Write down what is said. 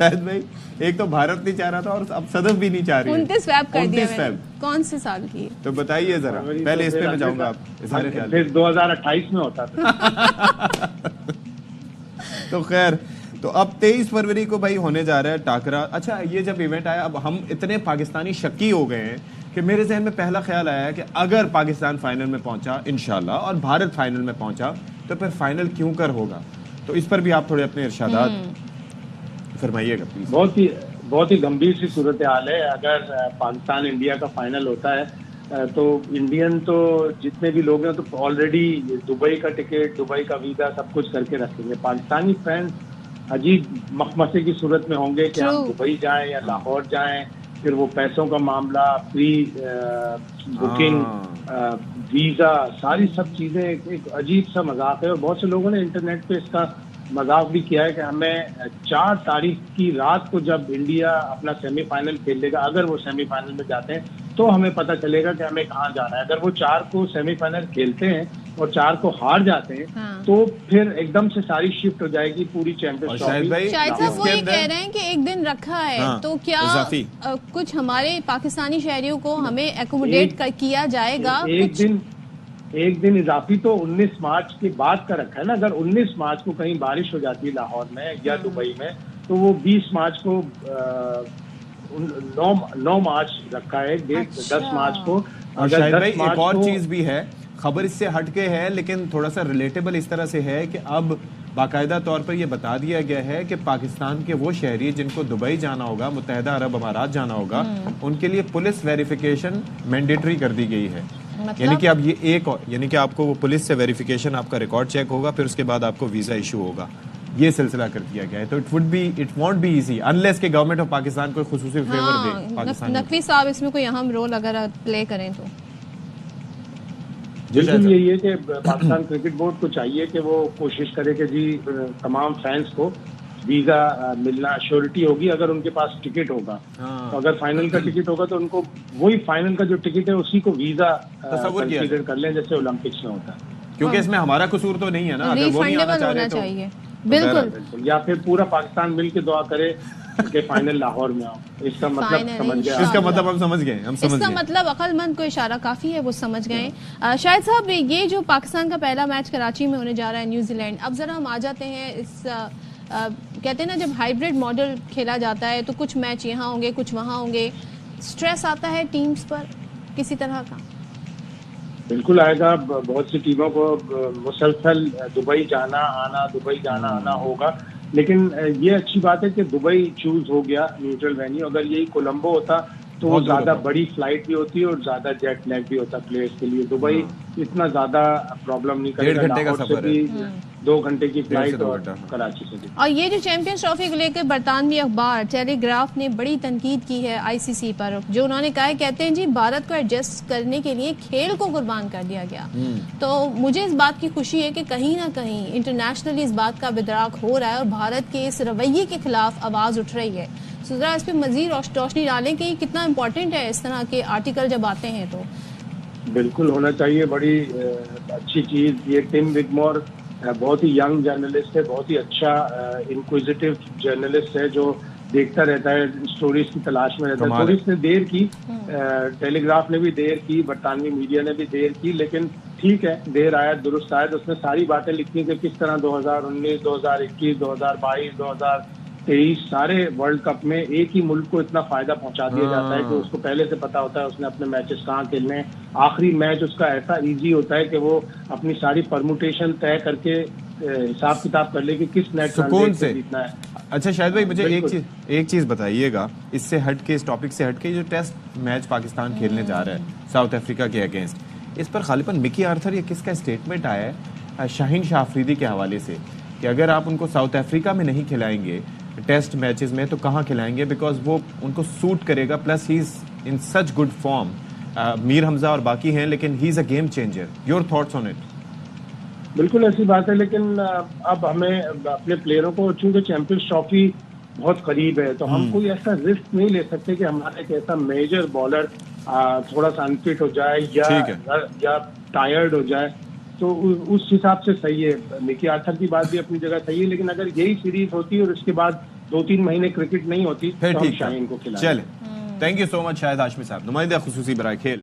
शायद भाई एक तो भारत नहीं चाह रहा था और अब सदफ भी नहीं चाह रही है। 29 फेब कर दिया 29 फेब। कौन से साल की? तो बताइए जरा, पहले इस पे मैं जाऊंगा, आप इज़हार ख्याल। फिर 2028 में होता था। तो खैर, तो अब 23 फरवरी को भाई होने जा रहा है टाकरा। अच्छा, ये जब इवेंट आया, अब हम इतने पाकिस्तानी शक्की हो गए हैं कि मेरे जहन में पहला ख्याल आया कि अगर पाकिस्तान फाइनल में पहुंचा इंशाल्लाह और भारत फाइनल में पहुंचा तो फिर फाइनल क्यों कर होगा। तो इस पर भी आप थोड़े अपने इरशादात फरमाइएगा प्लीज। बहुत ही गंभीर सी सूरत हाल है। अगर पाकिस्तान इंडिया का फाइनल होता है तो इंडियन तो जितने भी लोग हैं तो ऑलरेडी दुबई का टिकट, दुबई का वीजा सब कुछ करके रखेंगे। पाकिस्तानी फैंस अजीब मखमसे की सूरत में होंगे कि हम दुबई जाएं या लाहौर जाएं, फिर वो पैसों का मामला, प्री बुकिंग, वीजा, सारी सब चीजें एक अजीब सा मजाक है। और बहुत से लोगों ने इंटरनेट पे इसका मजाक भी किया है कि हमें 4 तारीख की रात को जब इंडिया अपना सेमीफाइनल खेल लेगा, अगर वो सेमीफाइनल में जाते हैं तो हमें पता चलेगा कि हमें कहाँ जाना है। अगर वो 4 को सेमीफाइनल खेलते हैं और 4 को हार जाते हैं तो फिर एकदम से सारी शिफ्ट हो जाएगी पूरी चैंपियंस ट्रॉफी। शायद साहब वो ये कह रहे हैं कि एक दिन रखा है तो क्या कुछ हमारे पाकिस्तानी शहरियों को हमें एकोमोडेट किया जाएगा? एक दिन इजाफी तो 19 मार्च के बाद का रखा है ना। अगर 19 मार्च को कहीं बारिश हो जाती है लाहौर में या दुबई में तो वो 20 मार्च को 9 मार्च रखा है, 10 मार्च को। और शायद भाई एक और चीज भी है, खबर इससे हटके है लेकिन थोड़ा सा रिलेटेबल इस तरह से है कि अब बाकायदा तौर पर यह बता दिया गया है कि पाकिस्तान के वो शहरी जिनको दुबई जाना होगा, मुत्तहिदा अरब अमारात जाना होगा, उनके लिए पुलिस वेरिफिकेशन मैंडेटरी कर दी गई है। यानी कि अब ये यानी कि आपको वो पुलिस से वेरिफिकेशन, आपका रिकॉर्ड चेक होगा, फिर उसके बाद आपको वीजा इशू होगा। ये सिलसिला कर दिया गया है। तो it won't be easy unless के गवर्नमेंट ऑफ पाकिस्तान को खुसूसी फेवर दे पाकिस्तान। नकवी साहब इसमें कोई अहम रोल अगर प्ले करें तो बिल्कुल यही है कि पाकिस्तान क्रिकेट बोर्ड को चाहिए कि वो कोशिश करे कि जी तमाम फैंस को वीजा मिलना श्योरिटी होगी अगर उनके पास टिकट होगा। तो अगर फाइनल का टिकट होगा तो उनको वही फाइनल का जो टिकट है उसी को वीजा कंसीडर कर लें जैसे ओलंपिक्स में होता है। क्योंकि इसमें हमारा कसूर तो नहीं है ना, अगर वो नहीं आना चाह रहे तो बिल्कुल। या फिर पूरा पाकिस्तान मिलके दुआ करे कि फाइनल लाहौर में आओ। इसका मतलब समझ गए? इसका मतलब हम समझ गए, इसका मतलब अक्लमंद को इशारा काफी है, वो समझ गए। शायद साहब ये जो पाकिस्तान का पहला मैच कराची में होने जा रहा है न्यूजीलैंड, अब जरा हम आ जाते हैं इस कहते हैं ना जब हाइब्रिड मॉडल खेला जाता है तो कुछ मैच यहाँ होंगे कुछ वहाँ होंगे, स्ट्रेस आता है टीम्स पर किसी तरह का? बिल्कुल आएगा। बहुत सी टीमों को मुसलसल दुबई जाना आना होगा, लेकिन ये अच्छी बात है कि दुबई चूज हो गया न्यूट्रल वेन्यू। अगर यही कोलंबो होता तो वो ज्यादा बड़ी फ्लाइट भी होती है और ज्यादा जेट लैग भी होता प्लेयर्स के लिए। दुबई इतना ज्यादा प्रॉब्लम नहीं करेगा, 1.5 घंटे का सफर है, 2 घंटे की फ्लाइट और कराची से भी। और ये जो चैंपियंस ट्रॉफी को लेकर बरतानवी अखबार टेलीग्राफ ने बड़ी तनकीद की है आईसीसी पर, जो उन्होंने कहा है, कहते हैं जी भारत को एडजस्ट करने के लिए खेल को कुर्बान कर दिया गया। तो मुझे इस बात की खुशी है कि कहीं ना कहीं इंटरनेशनली इस बात का बिदराक हो रहा है और भारत के इस रवैये के खिलाफ आवाज उठ रही है। तो जरा इस पर मजीद रोशनी डालें कि कितना इम्पोर्टेंट है इस तरह के आर्टिकल जब आते हैं। तो बिल्कुल होना चाहिए, बड़ी अच्छी चीज। ये टिम विगमोर बहुत ही यंग जर्नलिस्ट है, बहुत ही अच्छा इंक्विजिटिव जर्नलिस्ट है जो देखता रहता है, स्टोरीज की तलाश में रहता है। थोड़ी इसने देर की, टेलीग्राफ ने भी देर की, बरतानवी मीडिया ने भी देर की, लेकिन ठीक है, देर आया दुरुस्त आया। तो उसने सारी बातें लिखी कि किस तरह 2019, 2021, 2022, 2023 सारे वर्ल्ड कप में एक ही मुल्क को इतना फायदा पहुंचा दिया जाता है कि उसको पहले से पता होता है उसने अपने मैचेस कहाँ खेलने हैं। आखिरी मैच उसका ऐसा इजी होता है कि वो अपनी सारी परमुटेशन तय करके हिसाब किताब कर ले कि किस नेट सुकून से जीतना है। अच्छा शायद भाई मुझे एक चीज बताइएगा, इससे हट के, इस टॉपिक से हट के, जो टेस्ट मैच पाकिस्तान खेलने जा रहा है साउथ अफ्रीका के अगेंस्ट, इस पर खालिपन मिकी आर्थर ये किसका स्टेटमेंट आया है शाहीन शाह अफरीदी के हवाले से कि अगर आप उनको साउथ अफ्रीका में नहीं खिलाएंगे टेस्ट मैचेस में तो कहाँ खिलाएंगे, बिकॉज वो उनको सूट करेगा, plus he is in such good form. Mir Hamza और बाकी हैं, लेकिन he is a game changer. Your thoughts on it? बिल्कुल ऐसी बात है, लेकिन अब हमें अपने प्लेयरों को, चूंकि चैंपियंस ट्रॉफी बहुत करीब है, तो हम कोई ऐसा रिस्क नहीं ले सकते कि हमारा एक ऐसा मेजर बॉलर थोड़ा सा अनफिट हो जाए या टायर्ड हो जाए। तो उस हिसाब से सही है, मिकी आर्थर की बात भी अपनी जगह सही है, लेकिन अगर यही सीरीज होती और उसके बाद 2-3 महीने क्रिकेट नहीं होती फिर तो हम ठीक शाहीन को है। खिलाएं। चले, thank you so much Shahid Hashmi साहब, नुमाइंदा खुसूसी बराए खेल।